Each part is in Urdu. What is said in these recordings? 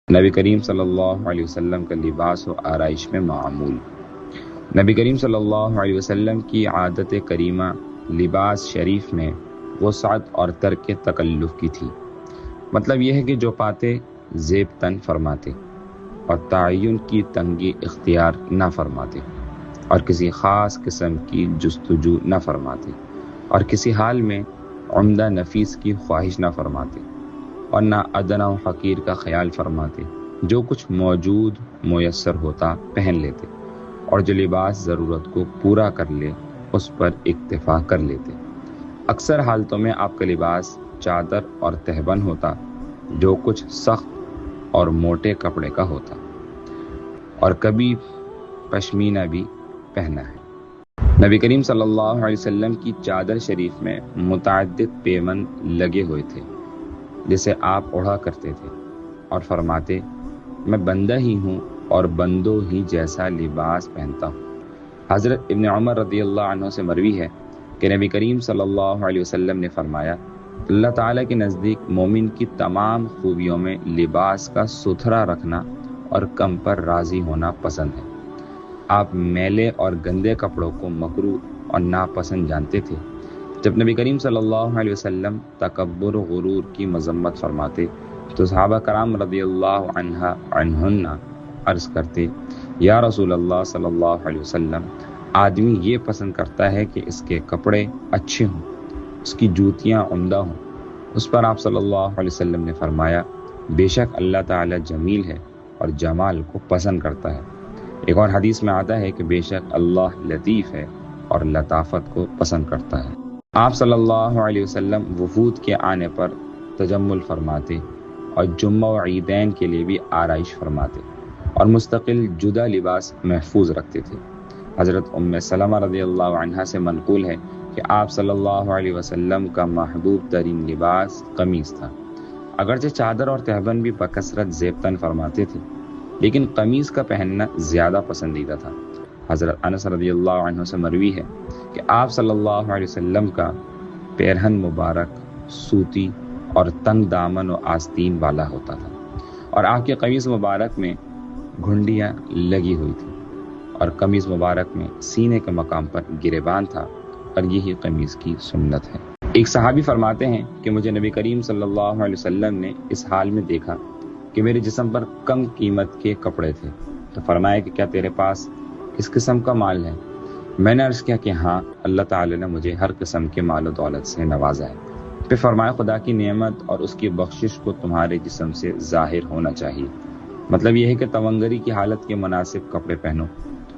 نبی کریم صلی اللہ علیہ وسلم کا لباس و آرائش میں معمول۔ نبی کریم صلی اللہ علیہ وسلم کی عادت کریمہ لباس شریف میں وسعت اور ترک تکلف کی تھی۔ مطلب یہ ہے کہ جو پاتے زیب تن فرماتے اور تعین کی تنگی اختیار نہ فرماتے اور کسی خاص قسم کی جستجو نہ فرماتے اور کسی حال میں عمدہ نفیس کی خواہش نہ فرماتے اور نہ ادنا و حقیر کا خیال فرماتے، جو کچھ موجود میسر ہوتا پہن لیتے اور جو لباس ضرورت کو پورا کر لے اس پر اکتفا کر لیتے۔ اکثر حالتوں میں آپ کا لباس چادر اور تہبند ہوتا، جو کچھ سخت اور موٹے کپڑے کا ہوتا، اور کبھی پشمینہ بھی پہنا ہے۔ نبی کریم صلی اللہ علیہ وسلم کی چادر شریف میں متعدد پیوند لگے ہوئے تھے جسے آپ اوڑھا کرتے تھے اور فرماتے، میں بندہ ہی ہوں اور بندوں ہی جیسا لباس پہنتا ہوں۔ حضرت ابن عمر رضی اللہ عنہ سے مروی ہے کہ نبی کریم صلی اللہ علیہ وسلم نے فرمایا، اللہ تعالیٰ کے نزدیک مومن کی تمام خوبیوں میں لباس کا ستھرا رکھنا اور کم پر راضی ہونا پسند ہے۔ آپ میلے اور گندے کپڑوں کو مکروہ اور ناپسند جانتے تھے۔ جب نبی کریم صلی اللہ علیہ وسلم تکبر و غرور کی مذمت فرماتے تو صحابہ کرام رضی اللہ عنہن عرض کرتے، یا رسول اللہ صلی اللہ علیہ وسلم، آدمی یہ پسند کرتا ہے کہ اس کے کپڑے اچھے ہوں، اس کی جوتیاں عمدہ ہوں۔ اس پر آپ صلی اللہ علیہ وسلم نے فرمایا، بے شک اللہ تعالی جمیل ہے اور جمال کو پسند کرتا ہے۔ ایک اور حدیث میں آتا ہے کہ بے شک اللہ لطیف ہے اور لطافت کو پسند کرتا ہے۔ آپ صلی اللہ علیہ وسلم وفود کے آنے پر تجمل فرماتے اور جمعہ و عیدین کے لیے بھی آرائش فرماتے اور مستقل جدا لباس محفوظ رکھتے تھے۔ حضرت ام سلمہ رضی اللہ عنہا سے منقول ہے کہ آپ صلی اللہ علیہ وسلم کا محبوب ترین لباس قمیص تھا۔ اگرچہ چادر اور تہبند بھی بکثرت زیب تن فرماتے تھے، لیکن قمیص کا پہننا زیادہ پسندیدہ تھا۔ حضرت انس رضی اللہ عنہ سے مروی ہے کہ آپ صلی اللہ علیہ وسلم کا پیرہن مبارک سوتی اور تنگ دامن و آستین والا ہوتا تھا، اور آپ کے قمیص مبارک میں گھنڈیاں لگی ہوئی تھیں، اور قمیص مبارک میں سینے کے مقام پر گریبان تھا، اور یہی قمیص کی سنت ہے۔ ایک صحابی فرماتے ہیں کہ مجھے نبی کریم صلی اللہ علیہ وسلم نے اس حال میں دیکھا کہ میرے جسم پر کم قیمت کے کپڑے تھے، تو فرمایا کہ کیا تیرے پاس اس قسم کا مال ہے؟ میں نے عرض کیا کہ ہاں، اللہ تعالی نے مجھے ہر قسم کے مال و دولت سے نوازا ہے۔ پھر فرمایا، خدا کی نعمت اور اس کی بخشش کو تمہارے جسم سے ظاہر ہونا چاہیے۔ مطلب یہ ہے کہ تونگری کی حالت کے مناسب کپڑے پہنو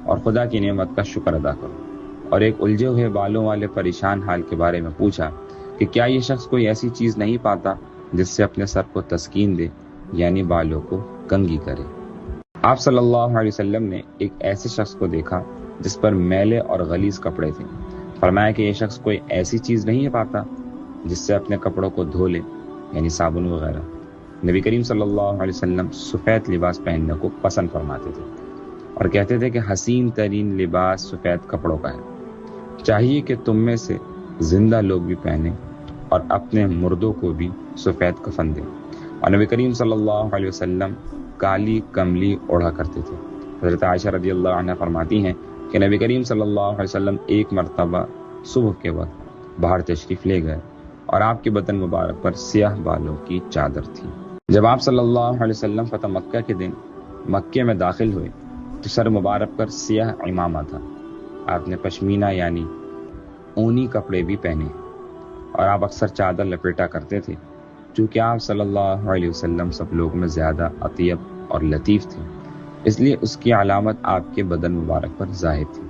اور خدا کی نعمت کا شکر ادا کرو۔ اور ایک الجھے ہوئے بالوں والے پریشان حال کے بارے میں پوچھا کہ کیا یہ شخص کوئی ایسی چیز نہیں پاتا جس سے اپنے سر کو تسکین دے، یعنی بالوں کو کنگھی کرے۔ آپ صلی اللہ علیہ وسلم نے ایک ایسے شخص کو دیکھا جس پر میلے اور غلیظ کپڑے تھے۔ فرمایا کہ یہ شخص کوئی ایسی چیز نہیں پاتا جس سے اپنے کپڑوں کو دھو لے، یعنی صابن وغیرہ۔ نبی کریم صلی اللہ علیہ وسلم سفید لباس پہننے کو پسند فرماتے تھے اور کہتے تھے کہ حسین ترین لباس سفید کپڑوں کا ہے۔ چاہیے کہ تم میں سے زندہ لوگ بھی پہنیں اور اپنے مردوں کو بھی سفید کفن دیں۔ اور نبی کریم صلی اللہ علیہ وسلم کالی کملی اوڑھا کرتے تھے۔ حضرت عائشہ رضی اللہ عنہا فرماتی ہیں کہ نبی کریم صلی اللہ علیہ وسلم ایک مرتبہ صبح کے وقت باہر تشریف لے گئے اور آپ کے بدن مبارک پر سیاہ بالوں کی چادر تھی۔ جب آپ صلی اللہ علیہ وسلم فتح مکہ کے دن مکے میں داخل ہوئے تو سر مبارک پر سیاہ عمامہ تھا۔ آپ نے پشمینہ یعنی اونی کپڑے بھی پہنے اور آپ اکثر چادر لپیٹا کرتے تھے، چونکہ آپ صلی اللہ علیہ وسلم سب لوگوں میں زیادہ اطیب اور لطیف تھے، اس لیے اس کی علامت آپ کے بدن مبارک پر ظاہر تھی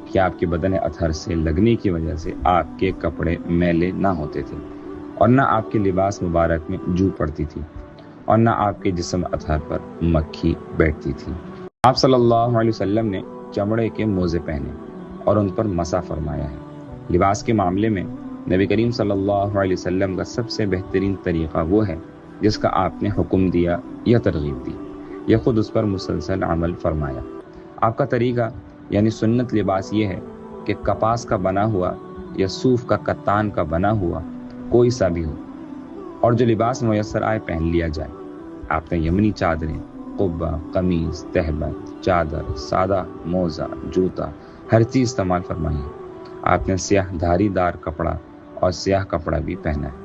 کہ آپ کے بدن اطہر سے لگنے کی وجہ سے آپ کے کپڑے میلے نہ ہوتے تھے، اور نہ آپ کے لباس مبارک میں جو پڑتی تھی، اور نہ آپ کے جسم اطہر پر مکھی بیٹھتی تھی۔ آپ صلی اللہ علیہ وسلم نے چمڑے کے موزے پہنے اور ان پر مسح فرمایا ہے۔ لباس کے معاملے میں نبی کریم صلی اللہ علیہ وسلم کا سب سے بہترین طریقہ وہ ہے جس کا آپ نے حکم دیا یا ترغیب دی یا خود اس پر مسلسل عمل فرمایا۔ آپ کا طریقہ یعنی سنت لباس یہ ہے کہ کپاس کا بنا ہوا یا صوف کا کتان کا بنا ہوا کوئی سا بھی ہو، اور جو لباس میسر آئے پہن لیا جائے۔ آپ نے یمنی چادریں، قبہ، قمیص، تہبند، چادر، سادہ موزہ، جوتا، ہر چیز استعمال فرمائی ہے۔ آپ نے سیاہ دھاری دار کپڑا اور سیاہ کپڑا بھی پہنا ہے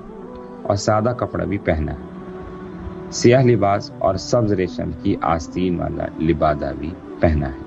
اور سادہ کپڑا بھی پہنا ہے۔ سیاہ لباس اور سبز ریشم کی آستین والا لبادہ بھی پہنا ہے۔